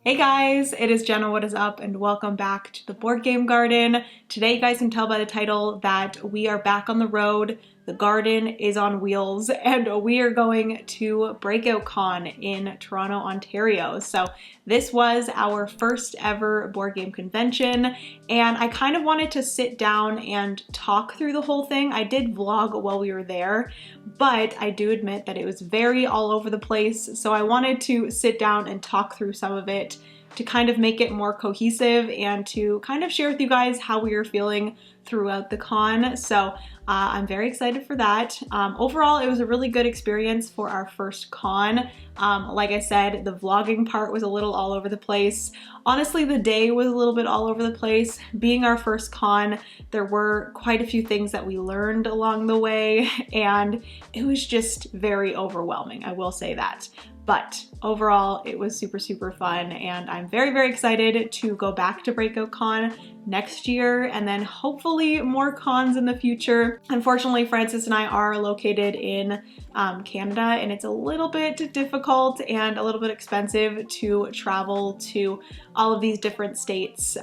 Hey guys, it is Jenna, what is up, and welcome back to the Board Game Garden. Today you guys can tell by the title that we are back on the road. The garden is on wheels and we are going to Breakout Con in Toronto, Ontario. So this was our first ever board game convention and I kind of wanted to sit down and talk through the whole thing. I did vlog while we were there, but I do admit that it was very all over the place. So I wanted to sit down and talk through some of it to kind of make it more cohesive and to kind of share with you guys how we were feeling throughout the con. So I'm very excited for that. Overall, it was a really good experience for our first con. Like I said, the vlogging part was a little all over the place. Honestly, the day was a little bit all over the place. Being our first con, there were quite a few things that we learned along the way, and it was just very overwhelming, I will say that. But overall, it was super, super fun, and I'm very, very excited to go back to Breakout Con next year, and then hopefully more cons in the future. Unfortunately, Francis and I are located in Canada, and it's a little bit difficult and a little bit expensive to travel to all of these different states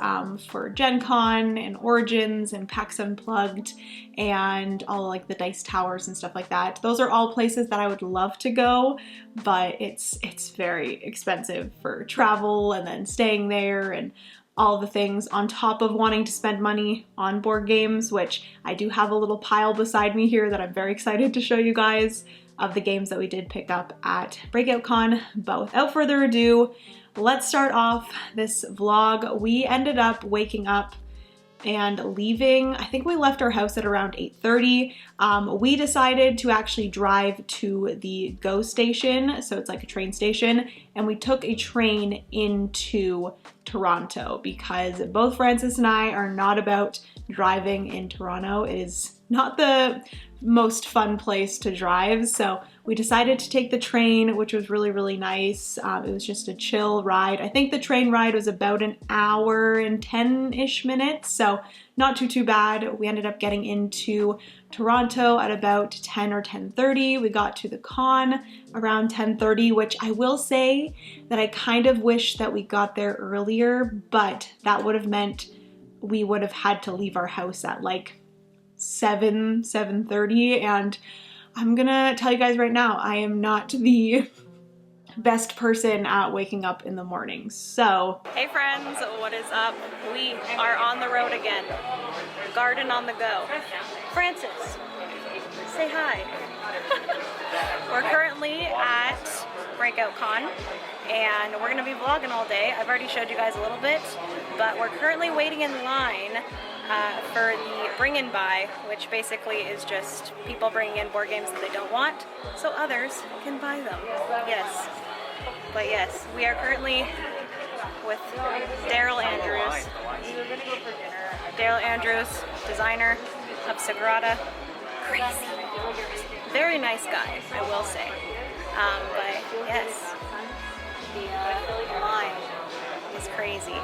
for Gen Con and Origins and PAX Unplugged and all like the Dice Towers and stuff like that. Those are all places that I would love to go, but it's very expensive for travel and then staying there and all the things on top of wanting to spend money on board games, which I do have a little pile beside me here that I'm very excited to show you guys of the games that we did pick up at Breakout Con. But without further ado, let's start off this vlog. We ended up waking up and leaving. I think we left our house at around 8:30. We decided to actually drive to the GO station, so it's like a train station, and we took a train into Toronto because both Francis and I are not about driving in Toronto. It is not the most fun place to drive, so we decided to take the train, which was really, really nice. It was just a chill ride. I think the train ride was about an hour and 10-ish minutes, so not too bad. We ended up getting into Toronto at about 10 or 10:30. We got to the con around 10:30, which I will say that I kind of wish that we got there earlier, but that would have meant we would have had to leave our house at like 7:30, and I'm gonna tell you guys right now, I am not the best person at waking up in the morning. So, hey friends, what is up? We are on the road again. Garden on the go. Francis, say hi. We're currently at Breakout Con and we're gonna be vlogging all day. I've already showed you guys a little bit, but we're currently waiting in line for the bring and buy, which basically is just people bringing in board games that they don't want so others can buy them. Yes. But yes, we are currently with Daryl Andrews. Daryl Andrews, designer of Sagrada. Crazy. Very nice guy, I will say. But yes, the line is crazy.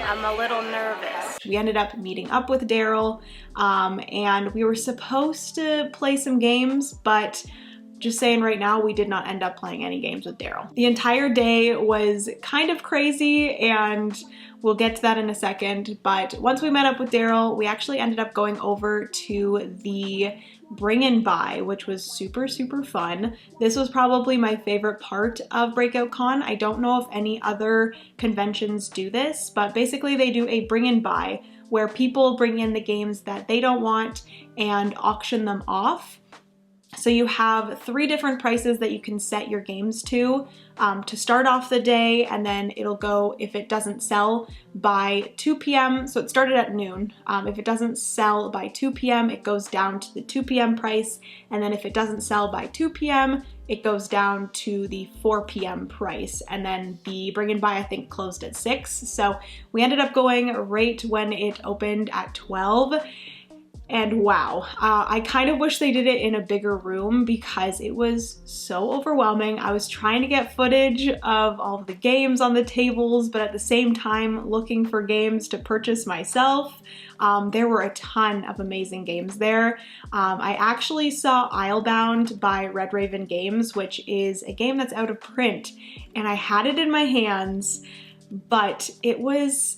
I'm a little nervous. We ended up meeting up with Daryl and we were supposed to play some games, but just saying right now, we did not end up playing any games with Daryl. The entire day was kind of crazy and we'll get to that in a second, but once we met up with Daryl, we actually ended up going over to the bring and buy, which was super, super fun. This was probably my favorite part of Breakout Con. I don't know if any other conventions do this, but basically they do a bring and buy where people bring in the games that they don't want and auction them off. So you have 3 different prices that you can set your games to start off the day, and then it'll go, if it doesn't sell by 2 p.m., so it started at noon. If it doesn't sell by 2 p.m., it goes down to the 2 p.m. price, and then if it doesn't sell by 2 p.m., it goes down to the 4 p.m. price, and then the bring and buy, I think, closed at 6. So we ended up going right when it opened at 12. And wow, I kind of wish they did it in a bigger room because it was so overwhelming. I was trying to get footage of all of the games on the tables, but at the same time looking for games to purchase myself. There were a ton of amazing games there. I actually saw Islebound by Red Raven Games, which is a game that's out of print, and I had it in my hands. but it was,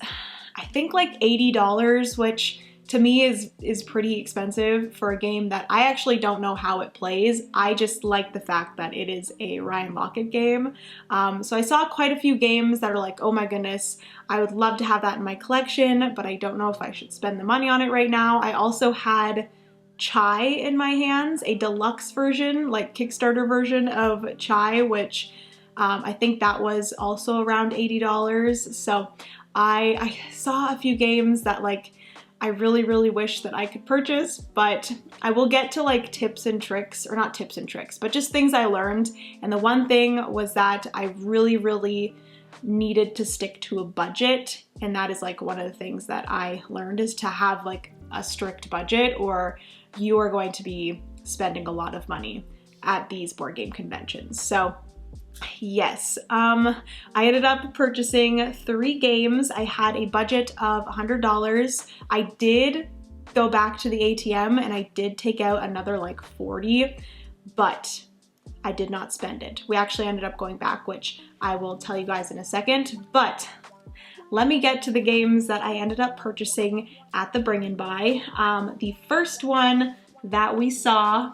I think, like $80, which to me is pretty expensive for a game that I actually don't know how it plays. I just like the fact that it is a Ryan Lochte game. So I saw quite a few games that are like, oh my goodness, I would love to have that in my collection, but I don't know if I should spend the money on it right now. I also had Chai in my hands, a deluxe version, like Kickstarter version of Chai, which I think that was also around $80. So I saw a few games that like I really wish that I could purchase, but I will get to like tips and tricks, or not tips and tricks, but just things I learned. And the one thing was that I really needed to stick to a budget. And that is like one of the things that I learned, is to have like a strict budget, or you are going to be spending a lot of money at these board game conventions. So yes, I ended up purchasing 3 games. I had a budget of $100. I did go back to the ATM and I did take out another like 40, but I did not spend it. We actually ended up going back, which I will tell you guys in a second, but let me get to the games that I ended up purchasing at the Bring and Buy. The first one that we saw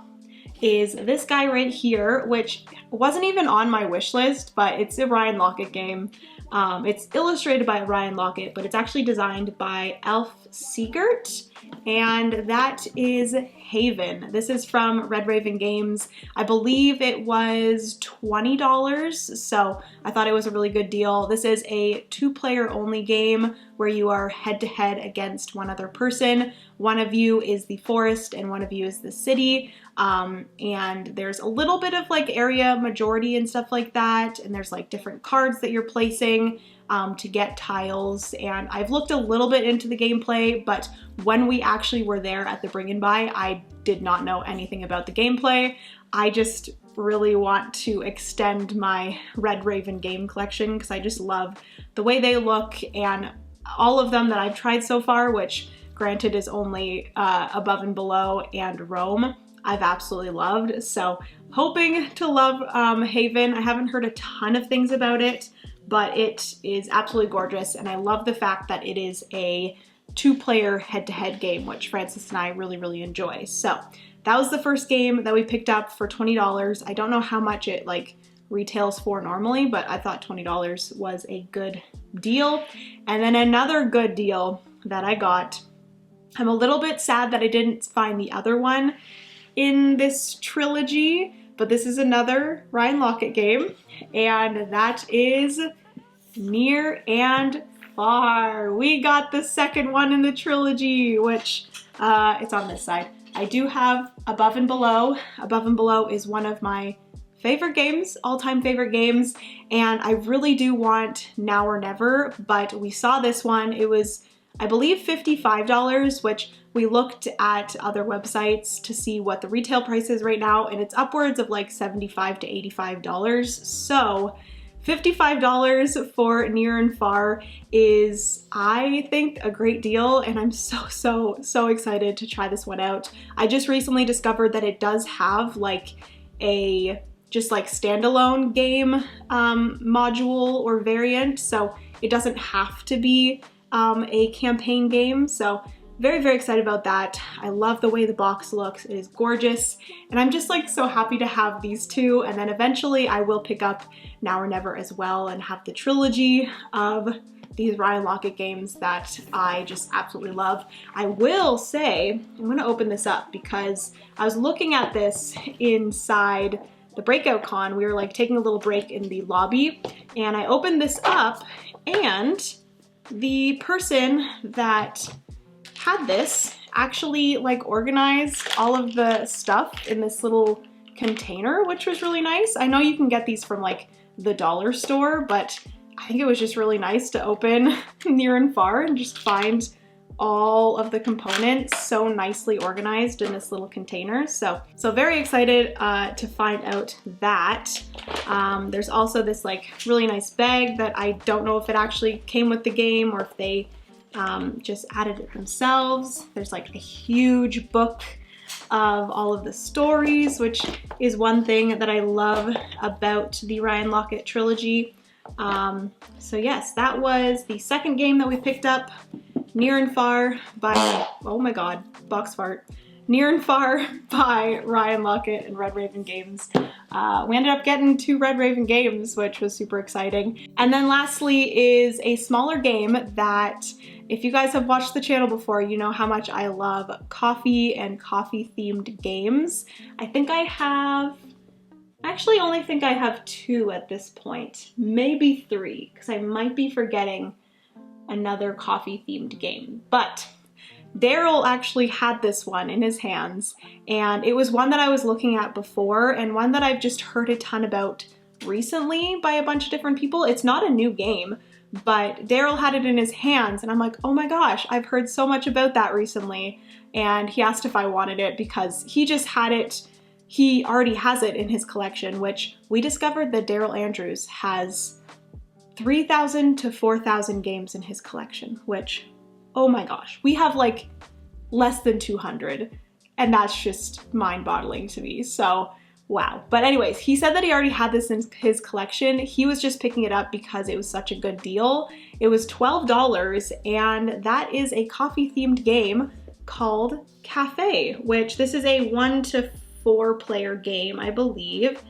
is this guy right here, which wasn't even on my wish list, but it's a Ryan Lochte game. It's illustrated by Ryan Lochte, but it's actually designed by Elf Siegert, and that is Haven. This is from Red Raven Games. I believe it was $20, so I thought it was a really good deal. This is a 2-player only game where you are head-to-head against one other person. One of you is the forest and one of you is the city. And there's a little bit of like area majority and stuff like that. And there's like different cards that you're placing to get tiles. And I've looked a little bit into the gameplay, but when we actually were there at the Bring and Buy, I did not know anything about the gameplay. I just really want to extend my Red Raven game collection because I just love the way they look, and all of them that I've tried so far, which granted is only Above and Below and Rome, I've absolutely loved. So hoping to love Haven. I haven't heard a ton of things about it, but it is absolutely gorgeous. And I love the fact that it is a 2-player head-to-head game, which Francis and I really enjoy. So that was the first game that we picked up for $20. I don't know how much it like retails for normally, but I thought $20 was a good deal. And then another good deal that I got, I'm a little bit sad that I didn't find the other one in this trilogy, but this is another Ryan Lochte game, and that is Near and Far. We got the second one in the trilogy, which it's on this side. I do have Above and Below. Above and Below is one of my favorite games, all-time favorite games, and I really do want Now or Never, but we saw this one. It was, I believe, $55, which we looked at other websites to see what the retail price is right now, and it's upwards of like $75 to $85. So $55 for Near and Far is, I think, a great deal, and I'm so excited to try this one out. I just recently discovered that it does have like a just like standalone game module or variant, so it doesn't have to be a campaign game. So very excited about that. I love the way the box looks. It is gorgeous, and I'm just like so happy to have these two, and then eventually I will pick up Now or Never as well and have the trilogy of these Ryan Lochte games that I just absolutely love. I will say, I'm gonna open this up because I was looking at this inside the Breakout Con. We were like taking a little break in the lobby, and I opened this up, and the person that had this actually like organized all of the stuff in this little container, which was really nice. I know you can get these from like the dollar store, but I think it was just really nice to open Near and Far and just find all of the components so nicely organized in this little container. So very excited to find out that. There's also this like really nice bag that I don't know if it actually came with the game or if they just added it themselves. There's like a huge book of all of the stories, which is one thing that I love about the Ryan Lochte trilogy. So yes, that was the second game that we picked up, Near and Far by, oh my god, box fart. Near and Far by Ryan Lockett and Red Raven Games. We ended up getting 2 Red Raven games, which was super exciting. And then lastly is a smaller game that, if you guys have watched the channel before, you know how much I love coffee and coffee themed games. I actually only think I have 2 at this point, maybe 3, because I might be forgetting another coffee themed game. But Daryl actually had this one in his hands, and it was one that I was looking at before and one that I've just heard a ton about recently by a bunch of different people. It's not a new game, but Daryl had it in his hands and I'm like, oh my gosh, I've heard so much about that recently. And he asked if I wanted it because he just had it. He already has it in his collection, which we discovered that Daryl Andrews has 3,000 to 4,000 games in his collection, which, oh my gosh, we have like less than 200, and that's just mind-boggling to me, so wow. But anyways, he said that he already had this in his collection. He was just picking it up because it was such a good deal. It was $12, and that is a coffee-themed game called Cafe, which this is a 1 to 4 player game, I believe.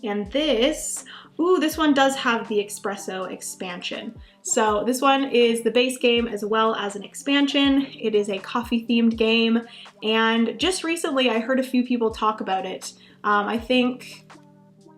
And this one does have the espresso expansion. So this one is the base game as well as an expansion. It is a coffee themed game, and just recently I heard a few people talk about it. I think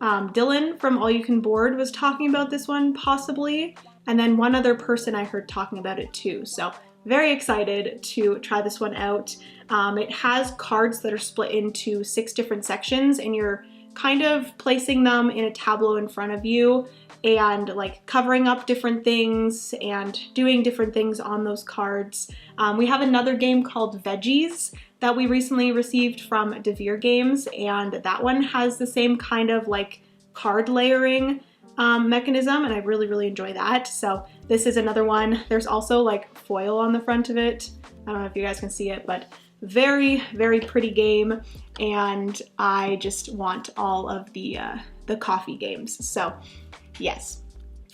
Dylan from All You Can Board was talking about this one possibly, and then one other person I heard talking about it too. So very excited to try this one out. It has cards that are split into 6 different sections, and you're kind of placing them in a tableau in front of you and like covering up different things and doing different things on those cards. We have another game called Veggies that we recently received from DeVere Games, and that one has the same kind of like card layering mechanism, and I really enjoy that. So this is another one. There's also like foil on the front of it. I don't know if you guys can see it, but very pretty game, and I just want all of the coffee games. So yes.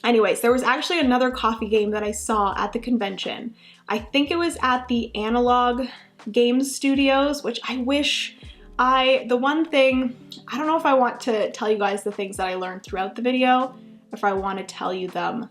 Anyways, there was actually another coffee game that I saw at the convention. I think it was at the Analog Games Studios, which I wish the one thing, I don't know if I want to tell you guys the things that I learned throughout the video, or if I want to tell you them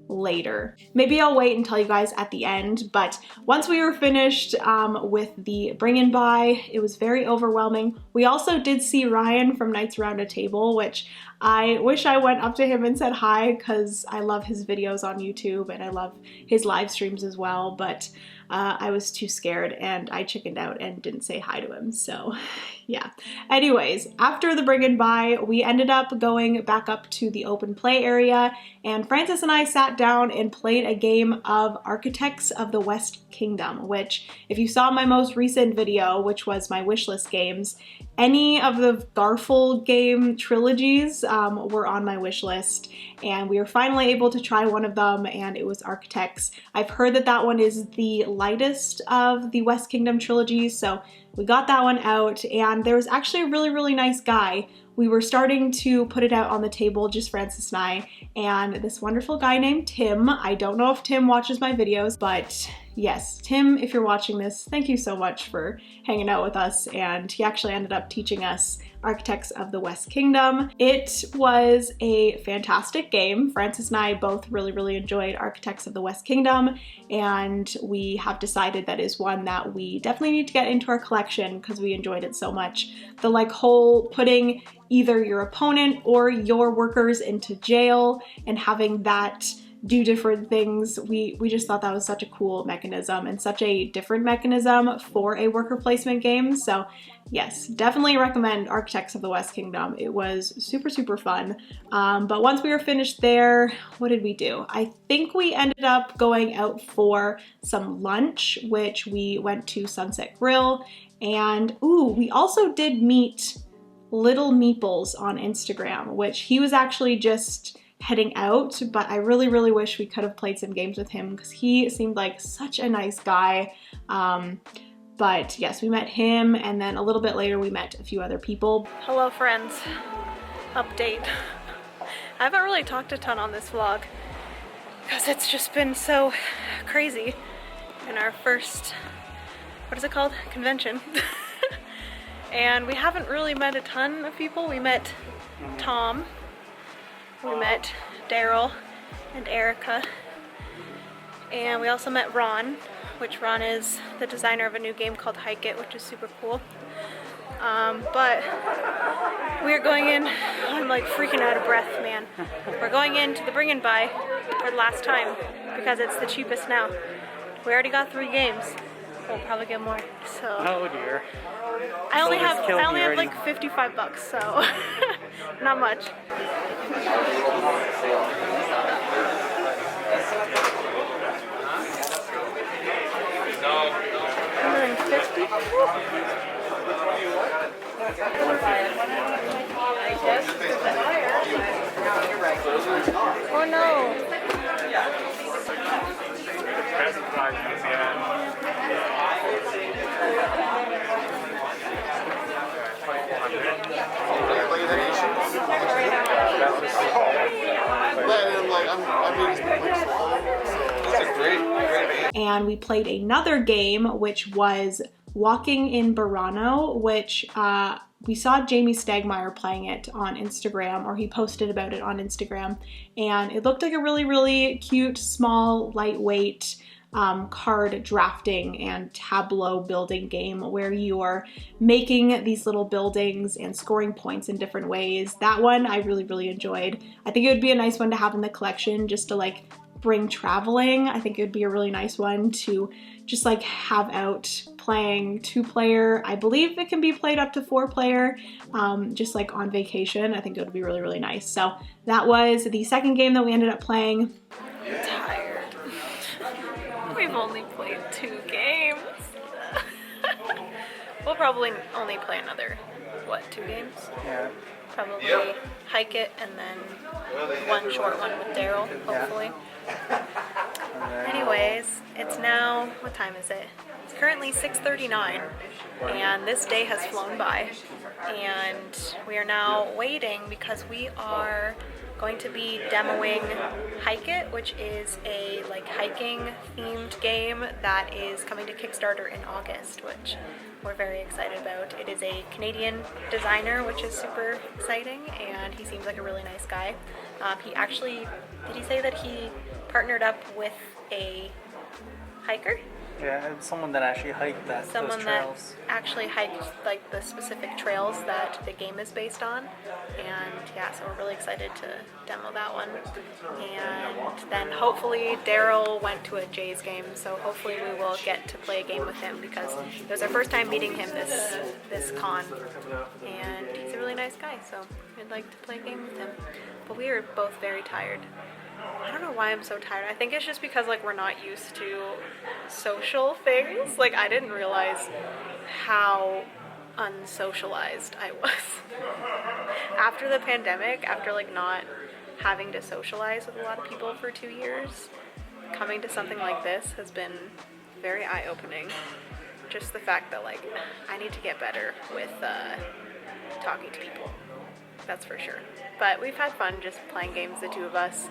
later. Maybe I'll wait and tell you guys at the end, but once we were finished with the bring and buy, it was very overwhelming. We also did see Ryan from Nights Around a Table, which I wish I went up to him and said hi because I love his videos on YouTube and I love his live streams as well, but I was too scared and I chickened out and didn't say hi to him, so yeah. Anyways, after the bring and buy, we ended up going back up to the open play area, and Francis and I sat down and played a game of Architects of the West Kingdom, which if you saw my most recent video, which was my wishlist games, any of the Garful game trilogies were on my wish list, and we were finally able to try one of them, and it was Architects. I've heard that that one is the lightest of the West Kingdom trilogies, so we got that one out, and there was actually a really nice guy. We were starting to put it out on the table, just Francis and I, and this wonderful guy named Tim. I don't know if Tim watches my videos, but yes, Tim, if you're watching this, thank you so much for hanging out with us, and he actually ended up teaching us Architects of the West Kingdom. It was a fantastic game. Francis and I both really enjoyed Architects of the West Kingdom, and we have decided that is one that we definitely need to get into our collection because we enjoyed it so much. The like whole putting either your opponent or your workers into jail and having that do different things, we just thought that was such a cool mechanism and such a different mechanism for a worker placement game. So yes, definitely recommend Architects of the West Kingdom. It was super fun. But once we were finished there, what did we do? I think we ended up going out for some lunch, which we went to Sunset Grill, and we also did meet Little Meeples on Instagram, which he was actually just heading out, but I really wish we could have played some games with him because he seemed like such a nice guy. But yes, we met him, and then a little bit later we met a few other people. Hello friends, update. I haven't really talked a ton on this vlog because it's just been so crazy in our first, what is it called? Convention. And we haven't really met a ton of people. We met Tom, we met Daryl and Erica, and we also met Ron, which Ron is the designer of a new game called Hike It, which is super cool. But we're going in, I'm like freaking out of breath, man. We're going into the Bring and Buy for the last time because it's the cheapest now. We already got 3 games. We'll probably get more, so. Oh dear. I only have like 55 bucks, so not much. Oh no. And we played another game, which was Walking in Burano, which we saw Jamie Stegmaier playing it on Instagram, or he posted about it on Instagram, and it looked like a really, really cute, small, lightweight card drafting and tableau building game where you are making these little buildings and scoring points in different ways. That one I really, really enjoyed. I think it would be a nice one to have in the collection just to like bring traveling. I think it would be a really nice one to just like have out playing 2-player. I believe it can be played up to 4-player, just like on vacation. I think it would be really, really nice. So that was the second game that we ended up playing. I'm tired. We've only played 2 games. We'll probably only play another, what, 2 games? Yeah. Probably Hike It and then one short one with Daryl, hopefully. Anyways, it's now, what time is it? It's currently 6:39 and this day has flown by and we are now waiting because we are going to be demoing Hike It, which is a like hiking themed game that is coming to Kickstarter in August, which we're very excited about. It is a Canadian designer, which is super exciting, and he seems like a really nice guy. He actually, did he say that he partnered up with a hiker? Yeah, someone that actually hiked those trails. That actually hiked like the specific trails that the game is based on, and yeah, so we're really excited to demo that one. And then hopefully Daryl went to a Jays game, so hopefully we will get to play a game with him because it was our first time meeting him this con, and he's a really nice guy, so we'd like to play a game with him. But we are both very tired. I don't know why I'm so tired. I think it's just because like we're not used to social things. Like I didn't realize how unsocialized I was. After the pandemic, after like not having to socialize with a lot of people for 2 years, coming to something like this has been very eye-opening. Just the fact that like I need to get better with talking to people. That's for sure. But we've had fun just playing games, the 2 of us.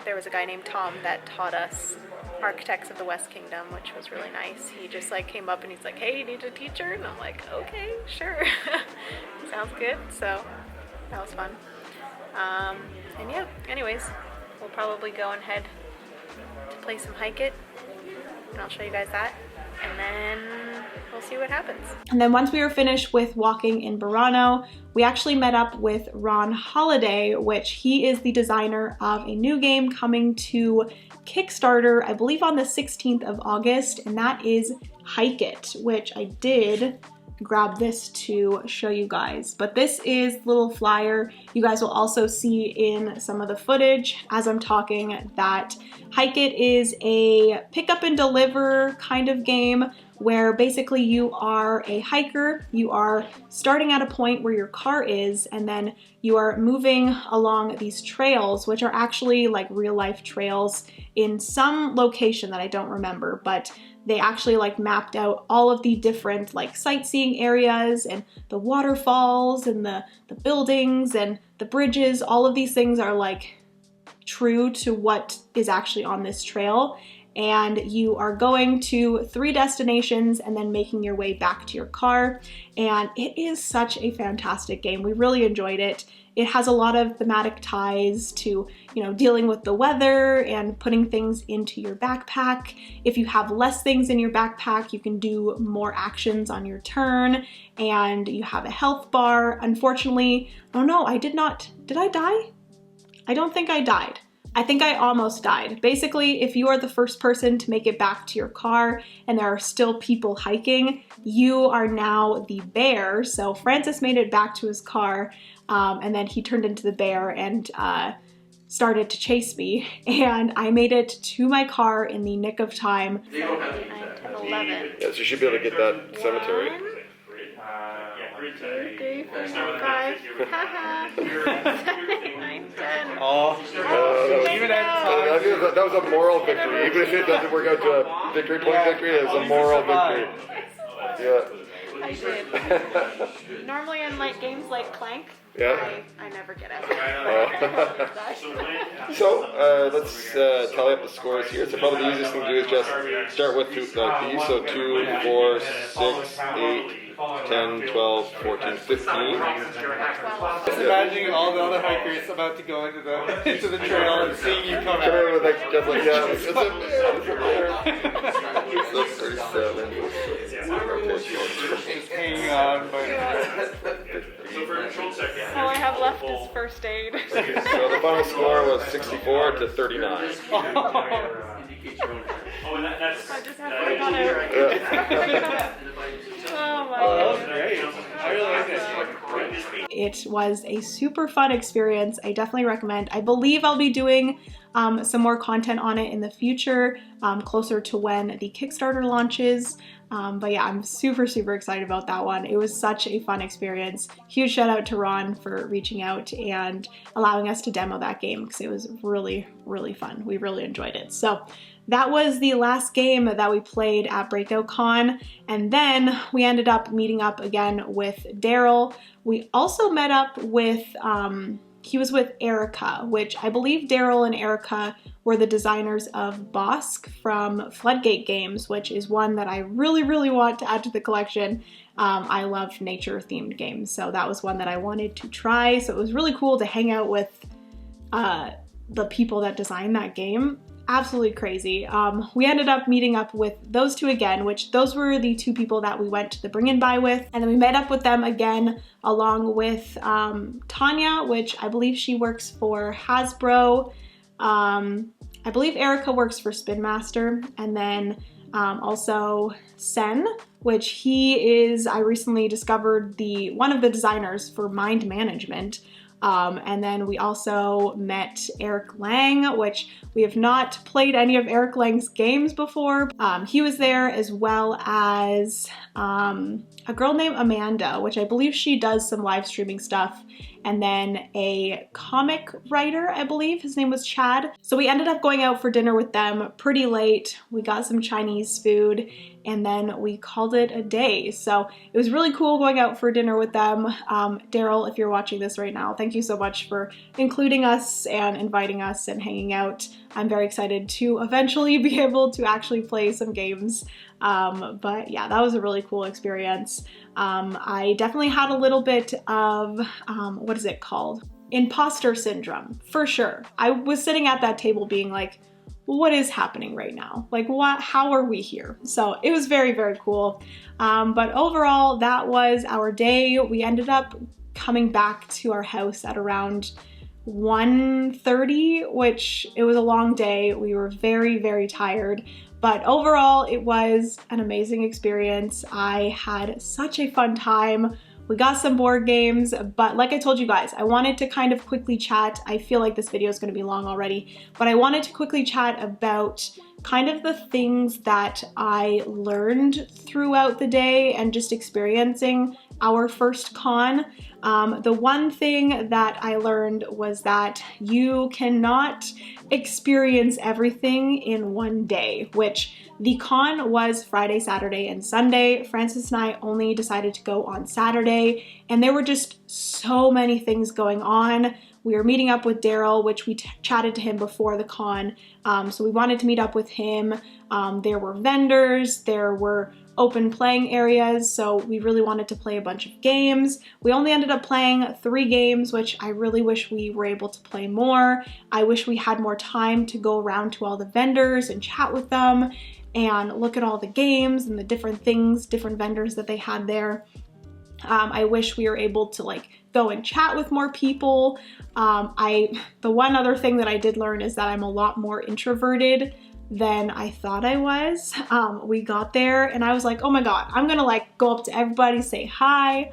There was a guy named Tom that taught us Architects of the West Kingdom, which was really nice. He just like came up and he's like, hey, you need a teacher? And I'm like, okay, sure. Sounds good. So that was fun. And yeah, anyways, we'll probably go ahead to play some Hike It, and I'll show you guys that. And then we'll see what happens. And then once we were finished with Walking in Burano, we actually met up with Ron Holiday, which he is the designer of a new game coming to Kickstarter, I believe on the 16th of August, and that is Hike It, which I did grab this to show you guys. But this is the little flyer. You guys will also see in some of the footage as I'm talking that Hike It is a pick up and deliver kind of game where basically you are a hiker, you are starting at a point where your car is, and then you are moving along these trails, which are actually like real life trails in some location that I don't remember, but they actually like mapped out all of the different like sightseeing areas and the waterfalls and the buildings and the bridges, all of these things are like true to what is actually on this trail. And you are going to 3 destinations and then making your way back to your car. And it is such a fantastic game. We really enjoyed it. It has a lot of thematic ties to, you know, dealing with the weather and putting things into your backpack. If you have less things in your backpack, you can do more actions on your turn, and you have a health bar. Unfortunately, oh no, did I die? I don't think I died. I think I almost died. Basically, if you are the first person to make it back to your car and there are still people hiking, you are now the bear. So Francis made it back to his car, and then he turned into the bear and started to chase me. And I made it to my car in the nick of time. You don't have to use that. 11. Yes, you should be able to get that cemetery. 2, 3, 4, 5. Haha. 9, 10. Oh, Even I think that was a moral victory. Even if it doesn't work out to a victory point victory, it was a moral victory. Yeah. I did. Normally in like games like Clank, Yeah. I never get it. So let's tally up the scores here. So probably the easiest thing to do is just start with these. So 2, 4, 6, 8, 10, 12, 14, 15. just imagining all the other hikers about to go into the trail and seeing you come Come in out. with like, just like, yeah, it's a bear, it's a bear. So 37. Just hanging on, but All I have left is first aid. So the final score was 64 to 39. I just have to cut out. Oh my that was god. great. I really liked it. It was a super fun experience. I definitely recommend. I believe I'll be doing some more content on it in the future, closer to when the Kickstarter launches. But yeah, I'm super excited about that one. It was such a fun experience. Huge shout out to Ron for reaching out and allowing us to demo that game because it was really fun. We really enjoyed it. So that was the last game that we played at Breakout Con, and then we ended up meeting up again with Daryl. We also met up with, he was with Erica, which I believe Daryl and Erica were the designers of Bosk from Floodgate Games, which is one that I really want to add to the collection. I love nature-themed games, so that was one that I wanted to try. So it was really cool to hang out with the people that designed that game. Absolutely crazy. We ended up meeting up with those two again, which those were the 2 people that we went to the Bring and Buy with. And then we met up with them again along with Tanya, which I believe she works for Hasbro. I believe Erica works for Spin Master. And then also Sen, which he is, I recently discovered, one of the designers for Mind Management. And then we also met Eric Lang, which we have not played any of Eric Lang's games before. He was there, as well as a girl named Amanda, which I believe she does some live streaming stuff, and then a comic writer, I believe his name was Chad. So we ended up going out for dinner with them pretty late. We got some Chinese food, and then we called it a day. So it was really cool going out for dinner with them. Daryl, if you're watching this right now, thank you so much for including us and inviting us and hanging out. I'm very excited to eventually be able to actually play some games. But yeah, that was a really cool experience. I definitely had a little bit of, what is it called? Imposter syndrome, for sure. I was sitting at that table being like, what is happening right now? Like, how are we here? So it was very cool. But overall, that was our day. We ended up coming back to our house at around 1:30, which it was a long day. We were very tired. But overall, it was an amazing experience. I had such a fun time. We got some board games, but like I told you guys, I wanted to kind of quickly chat. I feel like this video is going to be long already, but I wanted to quickly chat about kind of the things that I learned throughout the day and just experiencing our first con. The one thing that I learned was that you cannot experience everything in one day, which the con was Friday, Saturday, and Sunday. Francis and I only decided to go on Saturday, and there were just so many things going on. We were meeting up with Daryl, which we chatted to him before the con, so we wanted to meet up with him. There were vendors, there were open playing areas, so we really wanted to play a bunch of games. We only ended up playing 3 games, which I really wish we were able to play more. I wish we had more time to go around to all the vendors and chat with them and look at all the games and the different things, different vendors that they had there. I wish we were able to like go and chat with more people. The one other thing that I did learn is that I'm a lot more introverted than I thought I was. We got there and I was like, oh my God, I'm gonna like go up to everybody, say hi.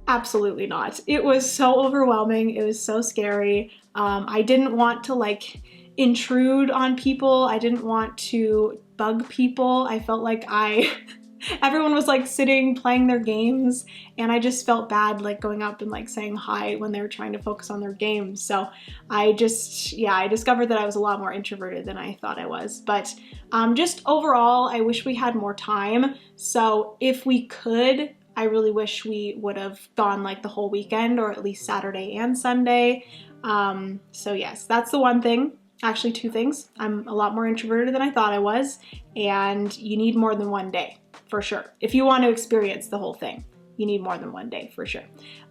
Absolutely not. It was so overwhelming. It was so scary. I didn't want to like intrude on people. I didn't want to bug people. I felt like everyone was like sitting playing their games and I just felt bad like going up and like saying hi when they were trying to focus on their games. So I discovered that I was a lot more introverted than I thought I was. But just overall, I wish we had more time. So if we could, I really wish we would have gone like the whole weekend or at least Saturday and Sunday. So yes, that's the one thing. Actually, 2 things. I'm a lot more introverted than I thought I was, and you need more than one day, for sure. If you want to experience the whole thing, you need more than one day, for sure.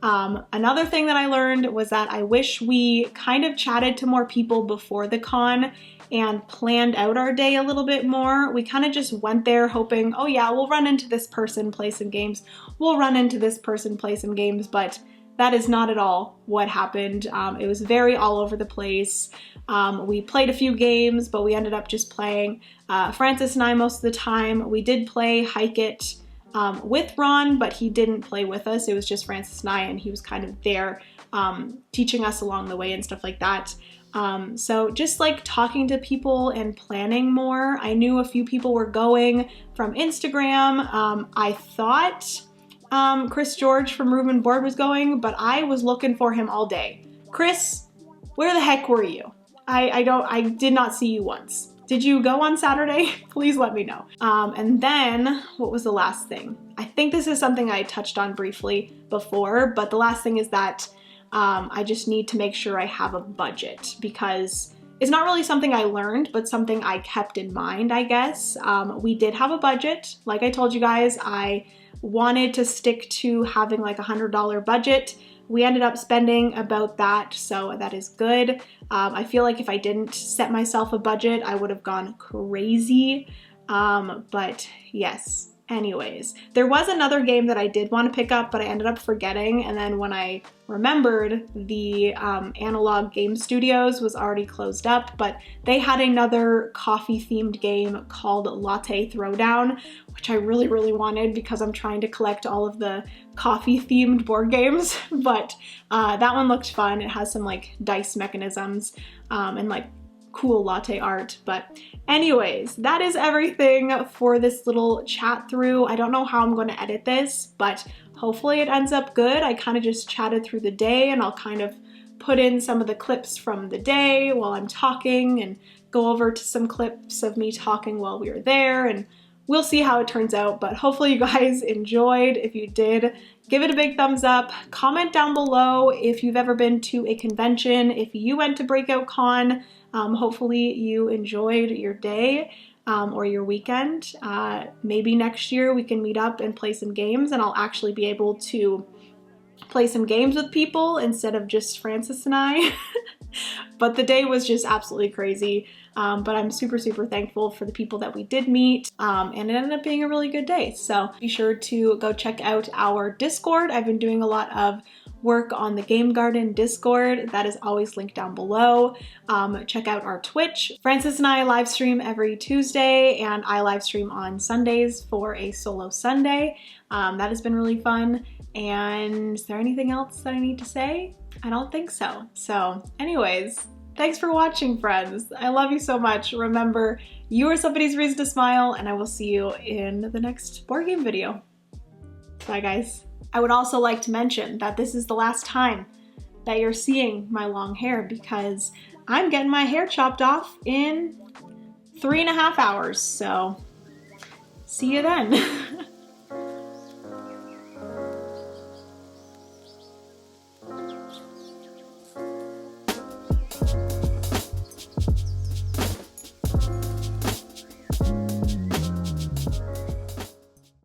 Another thing that I learned was that I wish we kind of chatted to more people before the con and planned out our day a little bit more. We kind of just went there hoping, oh yeah, we'll run into this person, play some games. We'll run into this person, play some games, but that is not at all what happened. It was very all over the place. We played a few games, but we ended up just playing Francis and I most of the time. We did play Hike It with Ron, but he didn't play with us. It was just Francis and I, and he was kind of there teaching us along the way and stuff like that. So just like talking to people and planning more. I knew a few people were going from Instagram. I thought Chris George from Room and Board was going, but I was looking for him all day. Chris, where the heck were you? I did not see you once. Did you go on Saturday? Please let me know. And then, what was the last thing? I think this is something I touched on briefly before, but the last thing is that I just need to make sure I have a budget, because it's not really something I learned, but something I kept in mind, I guess. We did have a budget. Like I told you guys, I wanted to stick to having like $100 budget. We ended up spending about that, so that is good. I feel like if I didn't set myself a budget, I would have gone crazy. But yes. Anyways, there was another game that I did want to pick up, but I ended up forgetting, and then when I remembered, the Analog Game Studios was already closed up, but they had another coffee-themed game called Latte Throwdown, which I really, really wanted because I'm trying to collect all of the coffee-themed board games, but that one looked fun. It has some like dice mechanisms and like cool latte art. But anyways, that is everything for this little chat through. I don't know how I'm going to edit this, but hopefully it ends up good. I kind of just chatted through the day, and I'll kind of put in some of the clips from the day while I'm talking and go over to some clips of me talking while we were there, and we'll see how it turns out. But hopefully you guys enjoyed. If you did, give it a big thumbs up. Comment down below if you've ever been to a convention, if you went to Breakout Con. Hopefully you enjoyed your day or your weekend. Maybe next year we can meet up and play some games, and I'll actually be able to play some games with people instead of just Francis and I. But the day was just absolutely crazy. But I'm super, super thankful for the people that we did meet, and it ended up being a really good day. So be sure to go check out our Discord. I've been doing a lot of work on the Game Garden Discord. That is always linked down below. Check out our Twitch. Francis and I live stream every Tuesday, and I live stream on Sundays for a solo Sunday. That has been really fun. And is there anything else that I need to say? I don't think so. So anyways, thanks for watching, friends. I love you so much. Remember, you are somebody's reason to smile, and I will see you in the next board game video. Bye, guys. I would also like to mention that this is the last time that you're seeing my long hair because I'm getting my hair chopped off in 3.5 hours, so see you then.